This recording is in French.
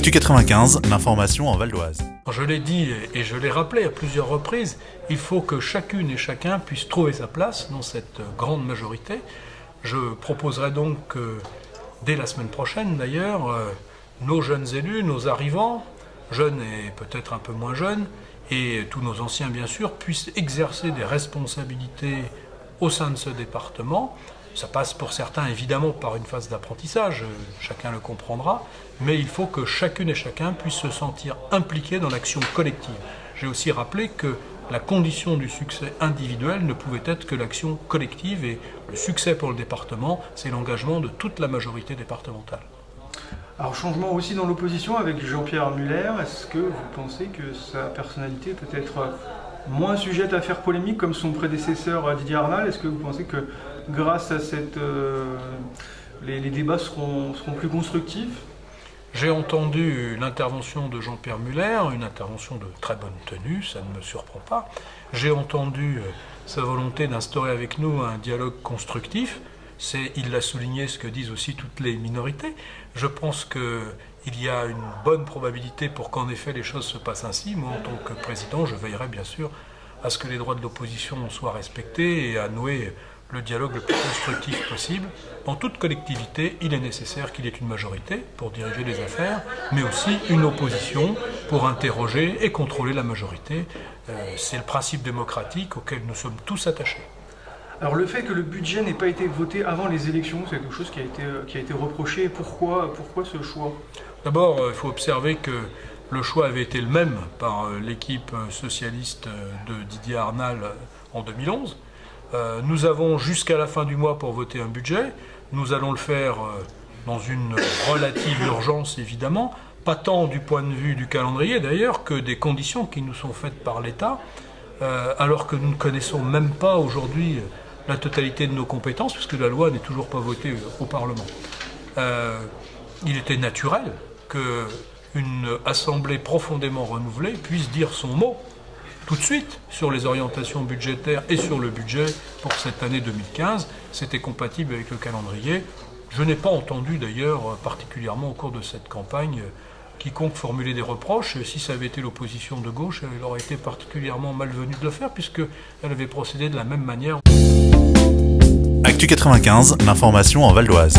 Actu 95, l'information en Val d'Oise. Je l'ai dit et je l'ai rappelé à plusieurs reprises, il faut que chacune et chacun puisse trouver sa place dans cette grande majorité. Je proposerai donc que, dès la semaine prochaine d'ailleurs, nos jeunes élus, nos arrivants, jeunes et peut-être un peu moins jeunes, et tous nos anciens bien sûr, puissent exercer des responsabilités au sein de ce département. Ça passe pour certains évidemment par une phase d'apprentissage, chacun le comprendra, mais il faut que chacune et chacun puisse se sentir impliqué dans l'action collective. J'ai aussi rappelé que la condition du succès individuel ne pouvait être que l'action collective, et le succès pour le département, c'est l'engagement de toute la majorité départementale. Alors, changement aussi dans l'opposition avec Jean-Pierre Muller. Est-ce que vous pensez que sa personnalité peut être moins sujette à faire polémique comme son prédécesseur Didier Arnal? Est-ce que vous pensez que grâce à les débats seront plus constructifs? J'ai entendu l'intervention de Jean-Pierre Muller, une intervention de très bonne tenue, ça ne me surprend pas. J'ai entendu sa volonté d'instaurer avec nous un dialogue constructif. Il l'a souligné, ce que disent aussi toutes les minorités. Je pense qu'il y a une bonne probabilité pour qu'en effet les choses se passent ainsi. Moi, en tant que président, je veillerai bien sûr à ce que les droits de l'opposition soient respectés et à nouer le dialogue le plus constructif possible. Dans toute collectivité, il est nécessaire qu'il y ait une majorité pour diriger les affaires, mais aussi une opposition pour interroger et contrôler la majorité. C'est le principe démocratique auquel nous sommes tous attachés. Alors, le fait que le budget n'ait pas été voté avant les élections, c'est quelque chose qui a été reproché. Pourquoi ce choix? D'abord, il faut observer que le choix avait été le même par l'équipe socialiste de Didier Arnal en 2011. Nous avons jusqu'à la fin du mois pour voter un budget. Nous allons le faire dans une relative urgence, évidemment, pas tant du point de vue du calendrier d'ailleurs que des conditions qui nous sont faites par l'État, alors que nous ne connaissons même pas aujourd'hui la totalité de nos compétences, puisque la loi n'est toujours pas votée au Parlement. Il était naturel qu'une assemblée profondément renouvelée puisse dire son mot tout de suite sur les orientations budgétaires et sur le budget pour cette année 2015. C'était compatible avec le calendrier. Je n'ai pas entendu d'ailleurs particulièrement au cours de cette campagne quiconque formuler des reproches. Si ça avait été l'opposition de gauche, elle aurait été particulièrement malvenue de le faire puisqu'elle avait procédé de la même manière. Actu 95, l'information en Val d'Oise.